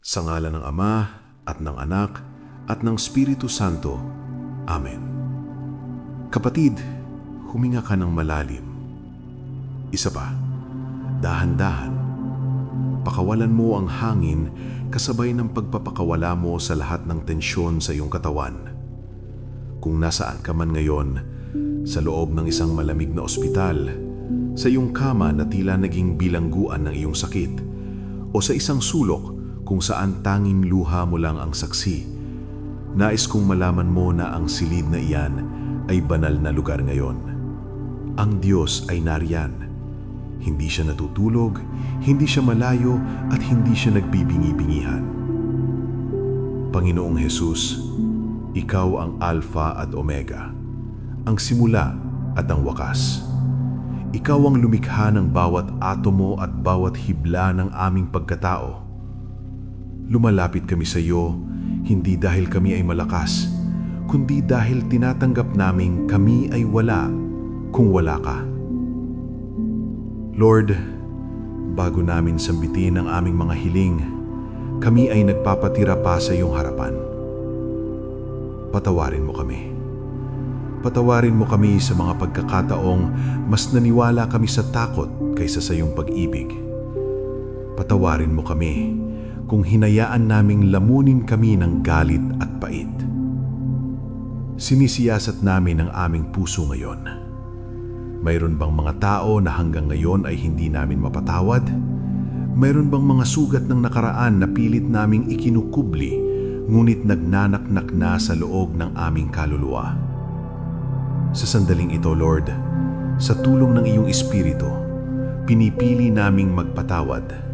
Sa ngalan ng Ama at ng Anak at ng Espiritu Santo. Amen. Kapatid, huminga ka ng malalim. Isa pa, dahan-dahan. Pakawalan mo ang hangin kasabay ng pagpapakawala mo sa lahat ng tensyon sa iyong katawan. Kung nasaan ka man ngayon, sa loob ng isang malamig na ospital, sa iyong kama na tila naging bilangguan ng iyong sakit, o sa isang sulok kung saan tanging luha mo lang ang saksi, nais kong malaman mo na ang silid na iyan ay banal na lugar ngayon. Ang Diyos ay nariyan. Hindi siya natutulog, hindi siya malayo, at hindi siya nagbibingi-bingihan. Panginoong Hesus, Ikaw ang Alpha at Omega, ang simula at ang wakas. Ikaw ang lumikha ng bawat atomo at bawat hibla ng aming pagkatao. Lumalapit kami sa iyo, hindi dahil kami ay malakas, kundi dahil tinatanggap naming kami ay wala kung wala ka. Lord, bago namin sambitin ang aming mga hiling, kami ay nagpapatira pa sa iyong harapan. Patawarin mo kami. Patawarin mo kami sa mga pagkakataong mas naniwala kami sa takot kaysa sa iyong pag-ibig. Patawarin mo kami kung hinayaan naming lamunin kami ng galit at pait. Sinisiyasat namin ang aming puso ngayon. Mayroon bang mga tao na hanggang ngayon ay hindi namin mapatawad? Mayroon bang mga sugat ng nakaraan na pilit naming ikinukubli, ngunit nagnanaknak na sa loob ng aming kaluluwa? Sa sandaling ito, Lord, sa tulong ng iyong Espiritu, pinipili naming magpatawad.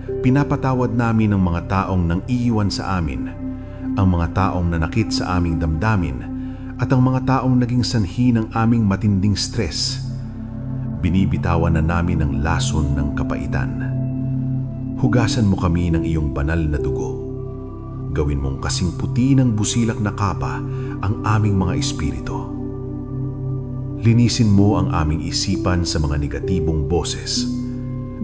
Pinapatawad namin ang mga taong nang iiwan sa amin, ang mga taong nanakit sa aming damdamin, at ang mga taong naging sanhi ng aming matinding stress. Binibitawan na namin ang lason ng kapaitan. Hugasan mo kami ng iyong banal na dugo. Gawin mong kasing puti ng busilak na kapa ang aming mga espiritu. Linisin mo ang aming isipan sa mga negatibong boses.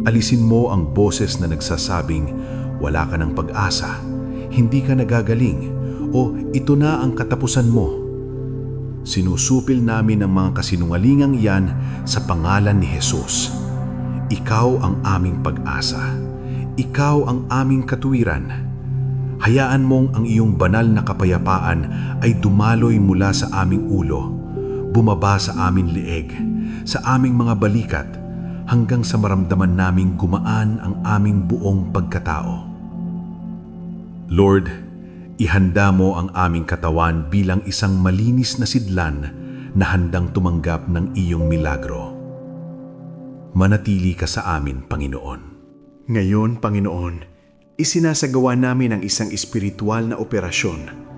Alisin mo ang boses na nagsasabing, wala ka ng pag-asa, hindi ka nagagaling, o ito na ang katapusan mo. Sinusupil namin ang mga kasinungalingang iyan sa pangalan ni Jesus. Ikaw ang aming pag-asa. Ikaw ang aming katuwiran. Hayaan mong ang iyong banal na kapayapaan ay dumaloy mula sa aming ulo, bumaba sa aming lieg, sa aming mga balikat, hanggang sa maramdaman naming gumaan ang aming buong pagkatao. Lord, ihanda mo ang aming katawan bilang isang malinis na sidlan na handang tumanggap ng iyong milagro. Manatili ka sa amin, Panginoon. Ngayon, Panginoon, isinasagawa namin ang isang espiritual na operasyon.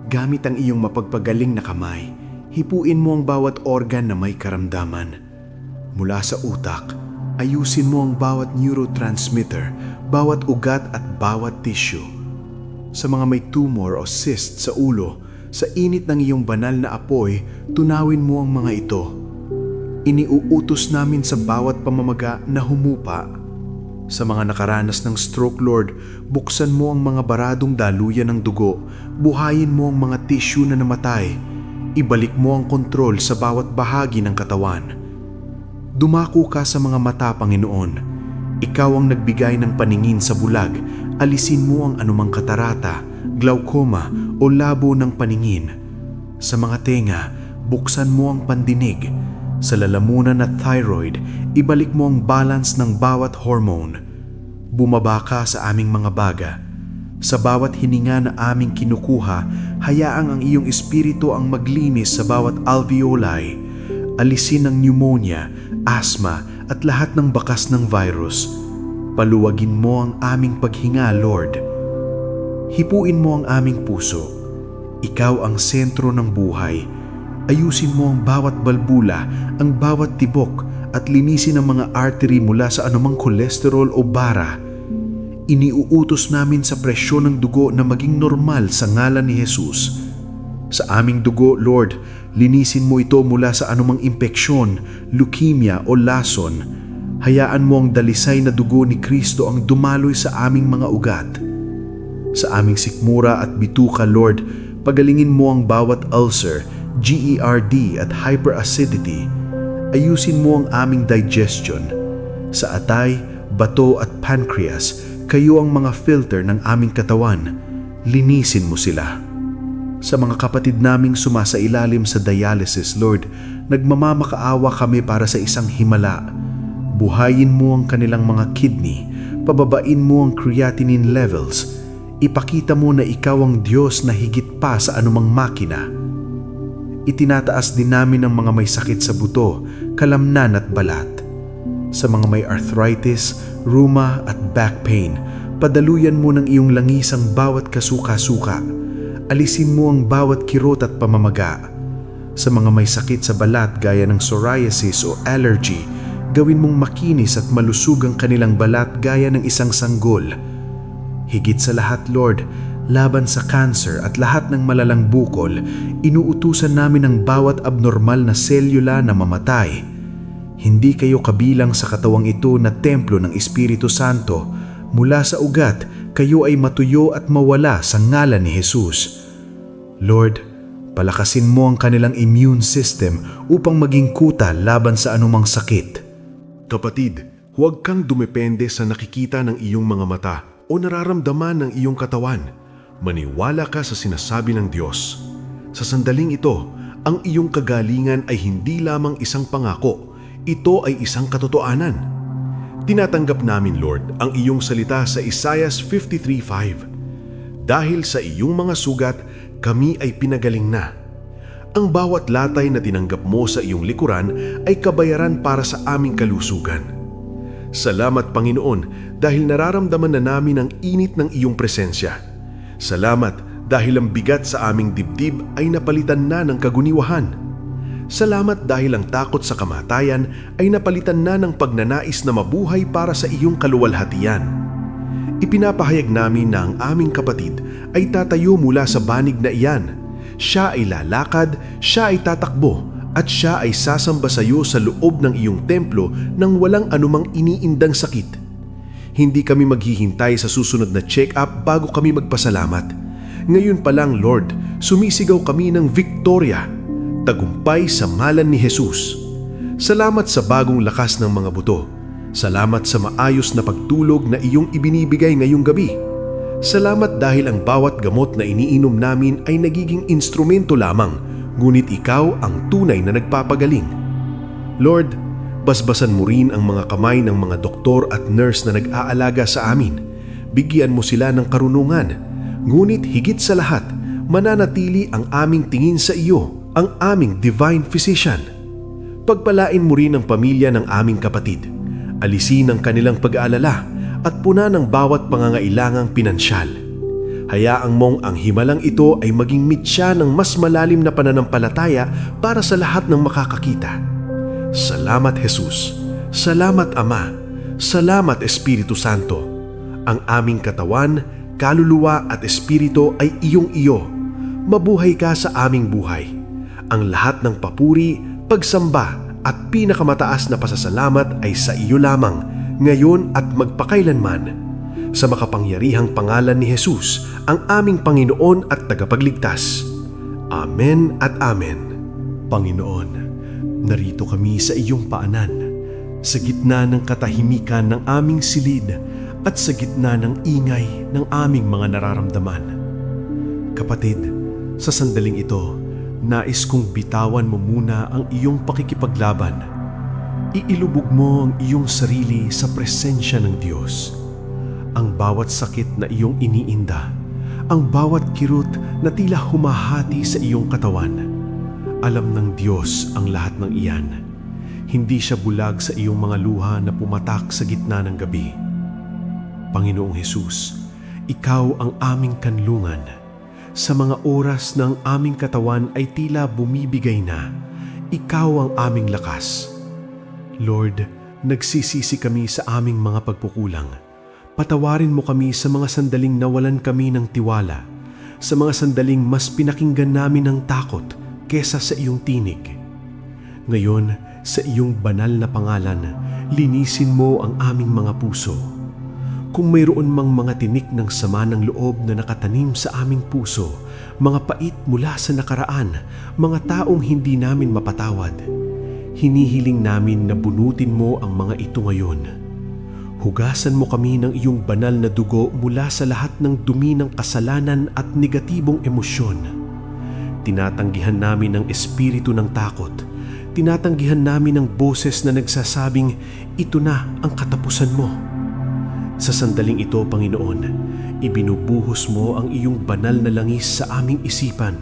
Gamit ang iyong mapagpagaling na kamay, hipuin mo ang bawat organ na may karamdaman. Mula sa utak, ayusin mo ang bawat neurotransmitter, bawat ugat at bawat tissue. Sa mga may tumor o cyst sa ulo, sa init ng iyong banal na apoy, tunawin mo ang mga ito. Iniuutos namin sa bawat pamamaga na humupa. Sa mga nakaranas ng stroke, Lord, buksan mo ang mga baradong daluyan ng dugo, buhayin mo ang mga tissue na namatay, ibalik mo ang kontrol sa bawat bahagi ng katawan. Dumako ka sa mga mata, Panginoon. Ikaw ang nagbigay ng paningin sa bulag. Alisin mo ang anumang katarata, glaucoma o labo ng paningin. Sa mga tenga, buksan mo ang pandinig. Sa lalamunan at thyroid, ibalik mo ang balance ng bawat hormone. Bumaba ka sa aming mga baga. Sa bawat hininga na aming kinukuha, hayaang ang iyong espiritu ang maglinis sa bawat alveoli. Alisin ang pneumonia, asthma at lahat ng bakas ng virus. Paluwagin mo ang aming paghinga, Lord. Hipuin mo ang aming puso. Ikaw ang sentro ng buhay. Ayusin mo ang bawat balbula, ang bawat tibok, at linisin ang mga artery mula sa anumang kolesterol o bara. Iniuutos namin sa presyon ng dugo na maging normal sa ngalan ni Jesus. Sa aming dugo, Lord, linisin mo ito mula sa anumang impeksyon, leukemia o lason. Hayaan mo ang dalisay na dugo ni Kristo ang dumaloy sa aming mga ugat. Sa aming sikmura at bituka, Lord, pagalingin mo ang bawat ulcer, GERD at hyperacidity. Ayusin mo ang aming digestion. Sa atay, bato at pancreas, kayo ang mga filter ng aming katawan. Linisin mo sila. Sa mga kapatid naming sumasailalim sa dialysis, Lord, nagmamamakaawa kami para sa isang himala. Buhayin mo ang kanilang mga kidney, pababain mo ang creatinine levels. Ipakita mo na ikaw ang Diyos na higit pa sa anumang makina. Itinataas din namin ang mga may sakit sa buto, kalamnan at balat. Sa mga may arthritis, rheuma at back pain, padaluyan mo ng iyong langis ang bawat kasuka-suka. Alisin mo ang bawat kirot at pamamaga. Sa mga may sakit sa balat gaya ng psoriasis o allergy, gawin mong makinis at malusog ang kanilang balat gaya ng isang sanggol. Higit sa lahat, Lord, laban sa cancer at lahat ng malalang bukol, inuutusan namin ang bawat abnormal na selula na mamatay. Hindi kayo kabilang sa katawang ito na templo ng Espiritu Santo. Mula sa ugat, kayo ay matuyo at mawala sa ngalan ni Jesus. Lord, palakasin mo ang kanilang immune system upang maging kuta laban sa anumang sakit. Kapatid, huwag kang dumepende sa nakikita ng iyong mga mata o nararamdaman ng iyong katawan. Maniwala ka sa sinasabi ng Diyos. Sa sandaling ito, ang iyong kagalingan ay hindi lamang isang pangako, ito ay isang katotohanan. Tinatanggap namin, Lord, ang iyong salita sa Isaiah 53:5. Dahil sa iyong mga sugat, kami ay pinagaling na. Ang bawat latay na tinanggap mo sa iyong likuran ay kabayaran para sa aming kalusugan. Salamat, Panginoon, dahil nararamdaman na namin ang init ng iyong presensya. Salamat dahil ang bigat sa aming dibdib ay napalitan na ng kaguniwahan. Salamat dahil ang takot sa kamatayan ay napalitan na ng pagnanais na mabuhay para sa iyong kaluwalhatian. Ipinapahayag namin na ang aming kapatid ay tatayo mula sa banig na iyan. Siya ay lalakad, siya ay tatakbo, at siya ay sasamba sa iyo sa loob ng iyong templo nang walang anumang iniindang sakit. Hindi kami maghihintay sa susunod na check-up bago kami magpasalamat. Ngayon pa lang, Lord, sumisigaw kami ng Victoria, tagumpay sa ngalan ni Jesus. Salamat sa bagong lakas ng mga buto. Salamat sa maayos na pagtulog na iyong ibinibigay ngayong gabi. Salamat dahil ang bawat gamot na iniinom namin ay nagiging instrumento lamang, ngunit ikaw ang tunay na nagpapagaling. Lord, basbasan mo rin ang mga kamay ng mga doktor at nurse na nag-aalaga sa amin. Bigyan mo sila ng karunungan, ngunit higit sa lahat, mananatili ang aming tingin sa iyo, ang aming divine physician. Pagpalain mo rin ang pamilya ng aming kapatid. Alisin ang kanilang pag-aalala at punan ang bawat pangangailangang pinansyal. Hayaang mong ang himalang ito ay maging mitya ng mas malalim na pananampalataya para sa lahat ng makakakita. Salamat, Jesus. Salamat, Ama. Salamat, Espiritu Santo. Ang aming katawan, kaluluwa at espiritu ay iyong-iyo. Mabuhay ka sa aming buhay. Ang lahat ng papuri, pagsamba at pinakamataas na pasasalamat ay sa iyo lamang, ngayon at magpakailanman. Sa makapangyarihang pangalan ni Jesus, ang aming Panginoon at tagapagligtas. Amen at Amen. Panginoon, narito kami sa iyong paanan, sa gitna ng katahimikan ng aming silid at sa gitna ng ingay ng aming mga nararamdaman. Kapatid, sa sandaling ito, nais kong bitawan mo muna ang iyong pakikipaglaban. Iilubog mo ang iyong sarili sa presensya ng Diyos. Ang bawat sakit na iyong iniinda, ang bawat kirot na tila humahati sa iyong katawan. Alam ng Diyos ang lahat ng iyan. Hindi siya bulag sa iyong mga luha na pumatak sa gitna ng gabi. Panginoong Jesus, ikaw ang aming kanlungan. Sa mga oras na ang aming katawan ay tila bumibigay na, ikaw ang aming lakas. Lord, nagsisisi kami sa aming mga pagkukulang. Patawarin mo kami sa mga sandaling nawalan kami ng tiwala, sa mga sandaling mas pinakinggan namin ng takot kesa sa iyong tinig. Ngayon, sa iyong banal na pangalan, linisin mo ang aming mga puso. Kung mayroon mang mga tinik ng sama ng loob na nakatanim sa aming puso, mga pait mula sa nakaraan, mga taong hindi namin mapatawad, hinihiling namin na bunutin mo ang mga ito ngayon. Hugasan mo kami ng iyong banal na dugo mula sa lahat ng dumi ng kasalanan at negatibong emosyon. Tinatanggihan namin ang espiritu ng takot. Tinatanggihan namin ang boses na nagsasabing, ito na ang katapusan mo. Sa sandaling ito, Panginoon, ibinubuhos mo ang iyong banal na langis sa aming isipan.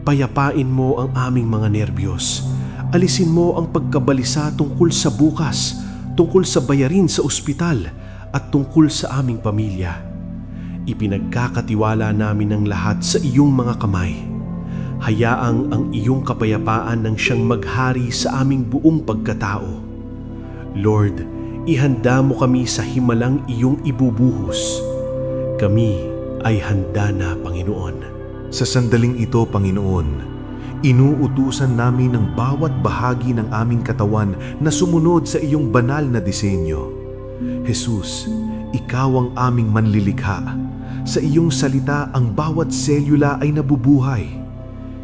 Payapain mo ang aming mga nerbiyos. Alisin mo ang pagkabalisa tungkol sa bukas, tungkol sa bayarin sa ospital, at tungkol sa aming pamilya. Ipinagkakatiwala namin ang lahat sa iyong mga kamay. Hayaang ang iyong kapayapaan nang siyang maghari sa aming buong pagkatao. Lord, ihanda mo kami sa himalang iyong ibubuhos. Kami ay handa na, Panginoon. Sa sandaling ito, Panginoon, inuutusan namin ang bawat bahagi ng aming katawan na sumunod sa iyong banal na disenyo. Jesus, ikaw ang aming manlilikha. Sa iyong salita, ang bawat selula ay nabubuhay.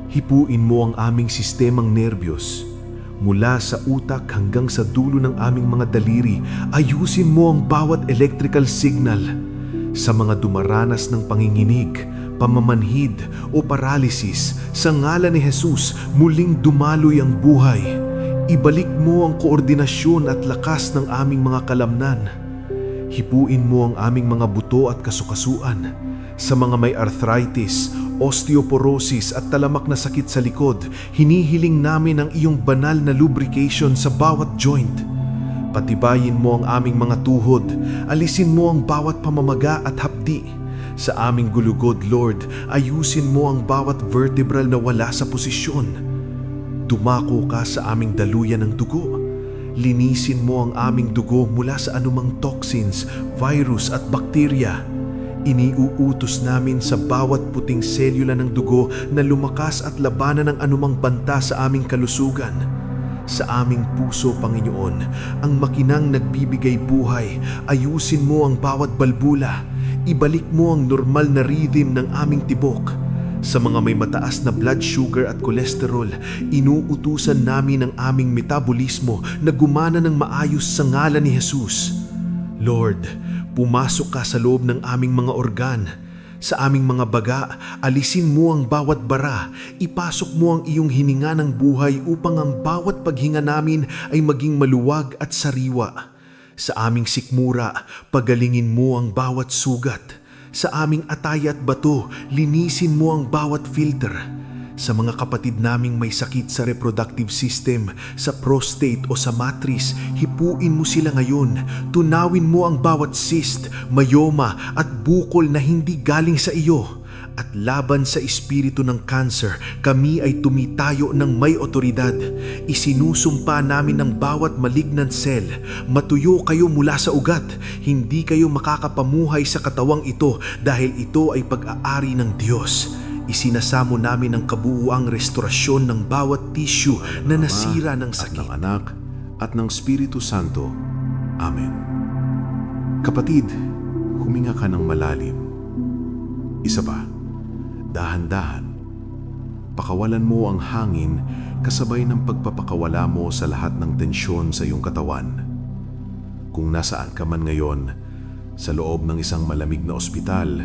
Hipuin mo ang aming sistemang nerbiyos. Mula sa utak hanggang sa dulo ng aming mga daliri, ayusin mo ang bawat electrical signal. Sa mga dumaranas ng panginginig, pamamanhid o paralysis, sa ngalan ni Jesus, muling dumaloy ang buhay. Ibalik mo ang koordinasyon at lakas ng aming mga kalamnan. Hipuin mo ang aming mga buto at kasukasuan. Sa mga may arthritis, osteoporosis at talamak na sakit sa likod, hinihiling namin ang iyong banal na lubrication sa bawat joint. Patibayin mo ang aming mga tuhod, alisin mo ang bawat pamamaga at hapdi. Sa aming gulugod, Lord, ayusin mo ang bawat vertebral na wala sa posisyon. Dumako ka sa aming daluyan ng dugo. Linisin mo ang aming dugo mula sa anumang toxins, virus at bakterya. Iniuutos namin sa bawat puting selula ng dugo na lumakas at labanan ng anumang banta sa aming kalusugan. Sa aming puso, Panginoon, ang makinang nagbibigay buhay, ayusin mo ang bawat balbula. Ibalik mo ang normal na rhythm ng aming tibok. Sa mga may mataas na blood sugar at kolesterol, inuutusan namin ang aming metabolismo na gumana ng maayos sa ngalan ni Jesus. Lord, pumasok ka sa loob ng aming mga organ. Sa aming mga baga, alisin mo ang bawat bara. Ipasok mo ang iyong hininga ng buhay upang ang bawat paghinga namin ay maging maluwag at sariwa. Sa aming sikmura, pagalingin mo ang bawat sugat. Sa aming atay at bato, linisin mo ang bawat filter. Sa mga kapatid naming may sakit sa reproductive system, sa prostate o sa matris, hipuin mo sila ngayon. Tunawin mo ang bawat cyst, myoma at bukol na hindi galing sa iyo. At laban sa espiritu ng cancer, kami ay tumitayo ng may otoridad. Isinusumpa namin ang bawat malignant cell. Matuyo kayo mula sa ugat. Hindi kayo makakapamuhay sa katawang ito dahil ito ay pag-aari ng Diyos. Isinasamo namin ang kabuuang restorasyon ng bawat tissue na nasira ng sakit. At ng Anak at ng Espiritu Santo. Amen. Kapatid, huminga ka ng malalim. Isa pa, dahan-dahan. Pakawalan mo ang hangin kasabay ng pagpapakawala mo sa lahat ng tensyon sa iyong katawan. Kung nasaan ka man ngayon, sa loob ng isang malamig na ospital,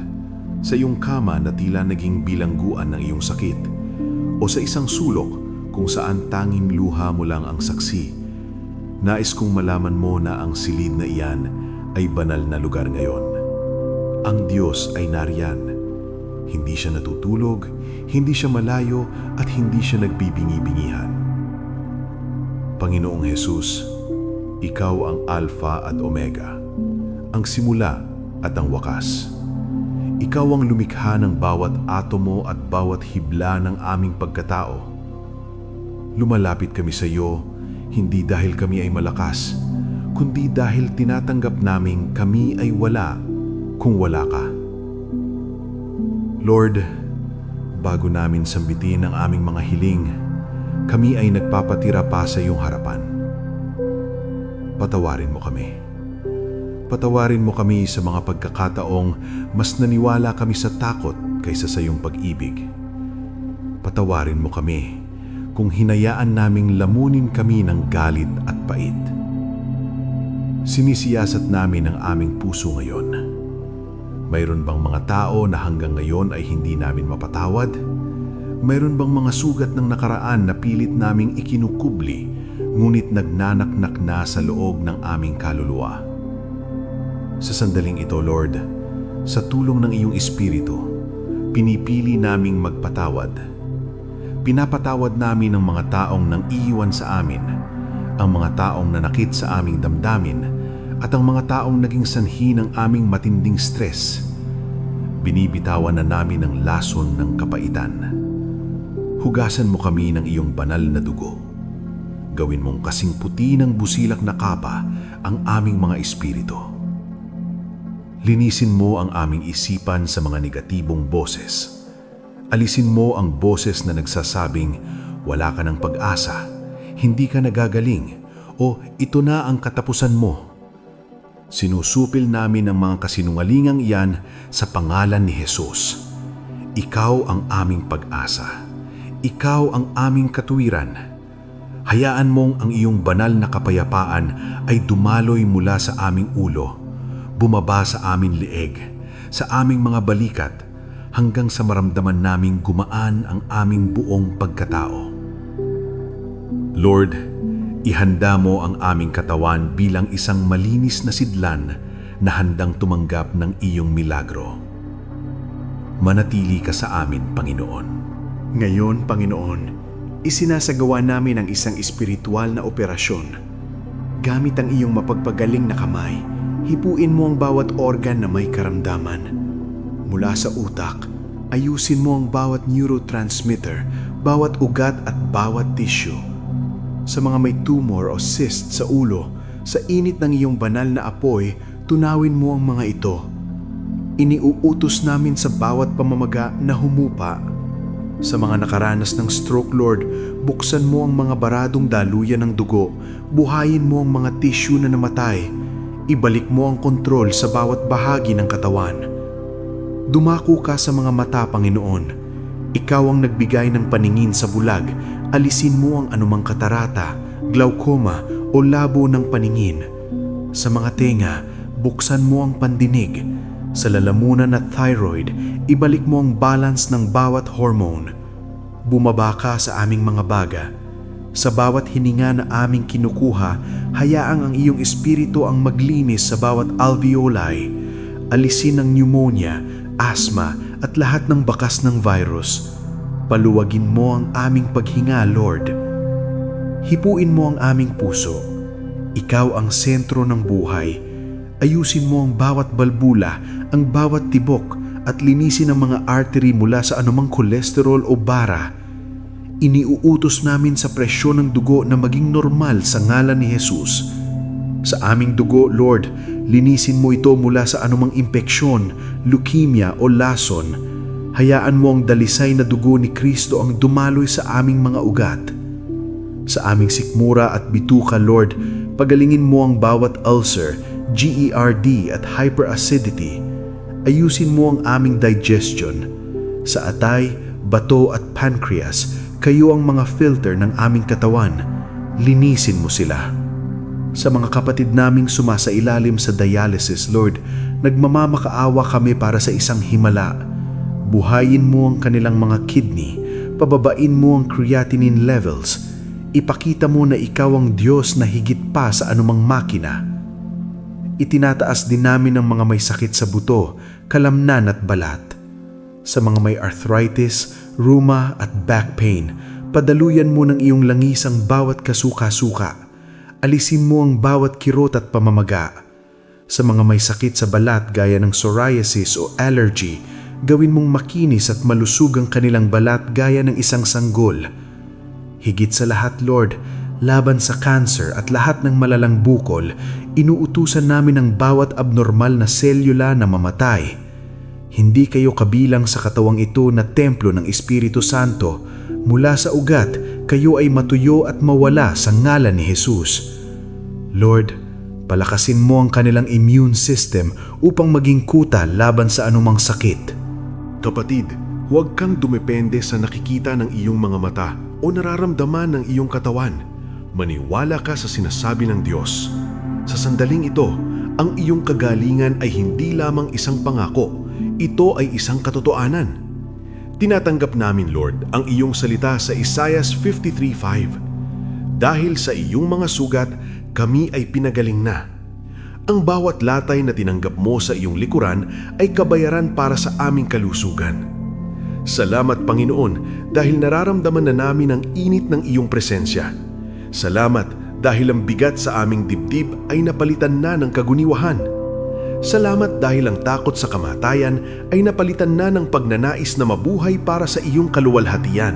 sa iyong kama na tila naging bilangguan ng iyong sakit, o sa isang sulok kung saan tanging luha mo lang ang saksi, nais kong malaman mo na ang silid na iyan ay banal na lugar ngayon. Ang Diyos ay nariyan. Hindi siya natutulog, hindi siya malayo, at hindi siya nagbibingi-bingihan. Panginoong Jesus, Ikaw ang Alpha at Omega, ang simula at ang wakas. Ikaw ang lumikha ng bawat atomo at bawat hibla ng aming pagkatao. Lumalapit kami sa iyo, hindi dahil kami ay malakas, kundi dahil tinatanggap naming kami ay wala kung wala ka. Lord, bago namin sambitin ang aming mga hiling, kami ay nagpapatira pa sa iyong harapan. Patawarin mo kami. Patawarin mo kami sa mga pagkakataong mas naniwala kami sa takot kaysa sa iyong pag-ibig. Patawarin mo kami kung hinayaan naming lamunin kami ng galit at pait. Sinisiyasat namin ang aming puso ngayon. Mayroon bang mga tao na hanggang ngayon ay hindi namin mapatawad? Mayroon bang mga sugat ng nakaraan na pilit naming ikinukubli, ngunit nagnanaknak na sa loob ng aming kaluluwa? Sa sandaling ito, Lord, sa tulong ng iyong Espiritu, pinipili naming magpatawad. Pinapatawad namin ang mga taong nang iiwan sa amin, ang mga taong nanakit sa aming damdamin, at ang mga taong naging sanhi ng aming matinding stress. Binibitawan na namin ang lason ng kapaitan. Hugasan mo kami ng iyong banal na dugo. Gawin mong kasing puti ng busilak na kapa ang aming mga espiritu. Linisin mo ang aming isipan sa mga negatibong boses. Alisin mo ang boses na nagsasabing, wala ka ng pag-asa, hindi ka nagagaling, o ito na ang katapusan mo. Sinusupil namin ang mga kasinungalingang iyan sa pangalan ni Jesus. Ikaw ang aming pag-asa. Ikaw ang aming katuwiran. Hayaan mong ang iyong banal na kapayapaan ay dumaloy mula sa aming ulo, bumaba sa aming lieg, sa aming mga balikat, hanggang sa maramdaman naming gumaan ang aming buong pagkatao. Lord, ihanda mo ang aming katawan bilang isang malinis na sidlan na handang tumanggap ng iyong milagro. Manatili ka sa amin, Panginoon. Ngayon, Panginoon, isinasagawa namin ang isang espiritual na operasyon. Gamit ang iyong mapagpagaling na kamay, hipuin mo ang bawat organ na may karamdaman. Mula sa utak, ayusin mo ang bawat neurotransmitter, bawat ugat at bawat tissue. Sa mga may tumor o cyst sa ulo, sa init ng iyong banal na apoy, tunawin mo ang mga ito. Iniuutos namin sa bawat pamamaga na humupa. Sa mga nakaranas ng stroke, Lord, buksan mo ang mga baradong daluyan ng dugo, buhayin mo ang mga tissue na namatay, ibalik mo ang kontrol sa bawat bahagi ng katawan. Dumako ka sa mga mata, Panginoon. Ikaw ang nagbigay ng paningin sa bulag, alisin mo ang anumang katarata, glaucoma o labo ng paningin. Sa mga tenga, buksan mo ang pandinig. Sa lalamunan at thyroid, ibalik mo ang balance ng bawat hormone. Bumaba ka sa aming mga baga. Sa bawat hininga na aming kinukuha, hayaang ang iyong espiritu ang maglinis sa bawat alveoli. Alisin ang pneumonia, asthma at lahat ng bakas ng virus. Paluwagin mo ang aming paghinga, Lord. Hipuin mo ang aming puso. Ikaw ang sentro ng buhay. Ayusin mo ang bawat balbula, ang bawat tibok, at linisin ang mga artery mula sa anumang kolesterol o bara. Iniuutos namin sa presyon ng dugo na maging normal sa ngalan ni Jesus. Sa aming dugo, Lord, linisin mo ito mula sa anumang impeksyon, leukemia o lason. Hayaan mo ang dalisay na dugo ni Kristo ang dumaloy sa aming mga ugat. Sa aming sikmura at bituka, Lord, pagalingin mo ang bawat ulcer, GERD at hyperacidity. Ayusin mo ang aming digestion. Sa atay, bato at pancreas, kayo ang mga filter ng aming katawan. Linisin mo sila. Sa mga kapatid naming sumasailalim sa dialysis, Lord, nagmamamakaawa kami para sa isang himala. Buhayin mo ang kanilang mga kidney, pababain mo ang creatinine levels. Ipakita mo na ikaw ang Diyos na higit pa sa anumang makina. Itinataas din namin ang mga may sakit sa buto, kalamnan at balat. Sa mga may arthritis, rheuma at back pain, padaluyan mo ng iyong langis ang bawat kasuka-suka. Alisin mo ang bawat kirot at pamamaga. Sa mga may sakit sa balat gaya ng psoriasis o allergy, gawin mong makinis at malusog ang kanilang balat gaya ng isang sanggol. Higit sa lahat, Lord, laban sa cancer at lahat ng malalang bukol, inuutusan namin ang bawat abnormal na selula na mamatay. Hindi kayo kabilang sa katawang ito na templo ng Espiritu Santo. Mula sa ugat, kayo ay matuyo at mawala sa ngalan ni Jesus. Lord, Palakasin mo ang kanilang immune system upang maging kuta laban sa anumang sakit. Kapatid, huwag kang dumepende sa nakikita ng iyong mga mata o nararamdaman ng iyong katawan. Maniwala ka sa sinasabi ng Diyos. Sa sandaling ito, ang iyong kagalingan ay hindi lamang isang pangako, ito ay isang katotohanan. Tinatanggap namin, Lord, ang iyong salita sa Isaiah 53:5. Dahil sa iyong mga sugat, kami ay pinagaling na. Ang bawat latay na tinanggap mo sa iyong likuran ay kabayaran para sa aming kalusugan. Salamat, Panginoon, dahil nararamdaman na namin ang init ng iyong presensya. Salamat dahil ang bigat sa aming dibdib ay napalitan na ng kaguniwahan. Salamat dahil ang takot sa kamatayan ay napalitan na ng pagnanais na mabuhay para sa iyong kaluwalhatian.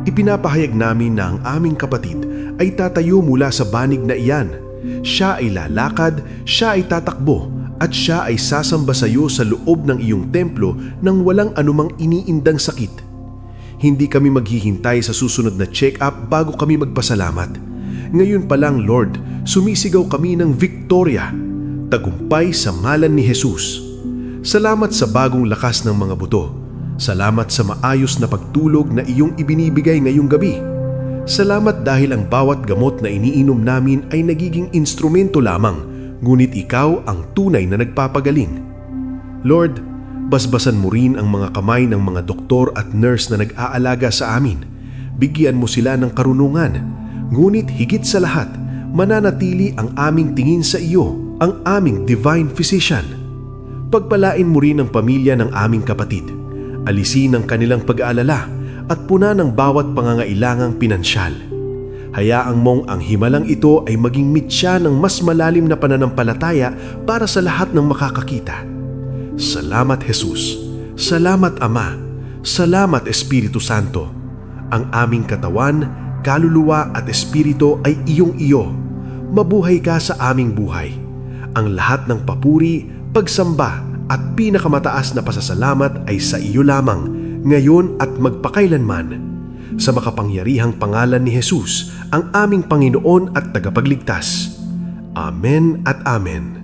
Ipinapahayag namin na ang aming kapatid ay tatayo mula sa banig na iyan. Siya ay lalakad, siya ay tatakbo, at siya ay sasamba sa iyo sa loob ng iyong templo nang walang anumang iniindang sakit. Hindi kami maghihintay sa susunod na check-up bago kami magpasalamat. Ngayon pa lang, Lord, sumisigaw kami ng Victoria, tagumpay sa ngalan ni Jesus. Salamat sa bagong lakas ng mga buto. Salamat sa maayos na pagtulog na iyong ibinibigay ngayong gabi. Salamat dahil ang bawat gamot na iniinom namin ay nagiging instrumento lamang, ngunit ikaw ang tunay na nagpapagaling. Lord, basbasan mo rin ang mga kamay ng mga doktor at nurse na nag-aalaga sa amin. Bigyan mo sila ng karunungan, ngunit higit sa lahat, mananatili ang aming tingin sa iyo, ang aming divine physician. Pagpalain mo rin ang pamilya ng aming kapatid. Alisin ang kanilang pag-aalala at punan ng bawat pangangailangang pinansyal. Hayaang mong ang himalang ito ay maging mitya ng mas malalim na pananampalataya para sa lahat ng makakakita. Salamat, Jesus. Salamat, Ama. Salamat, Espiritu Santo. Ang aming katawan, kaluluwa at espiritu ay iyong-iyo. Mabuhay ka sa aming buhay. Ang lahat ng papuri, pagsamba at pinakamataas na pasasalamat ay sa iyo lamang, ngayon at magpakailanman. Sa makapangyarihang pangalan ni Jesus, ang aming Panginoon at tagapagligtas. Amen at Amen.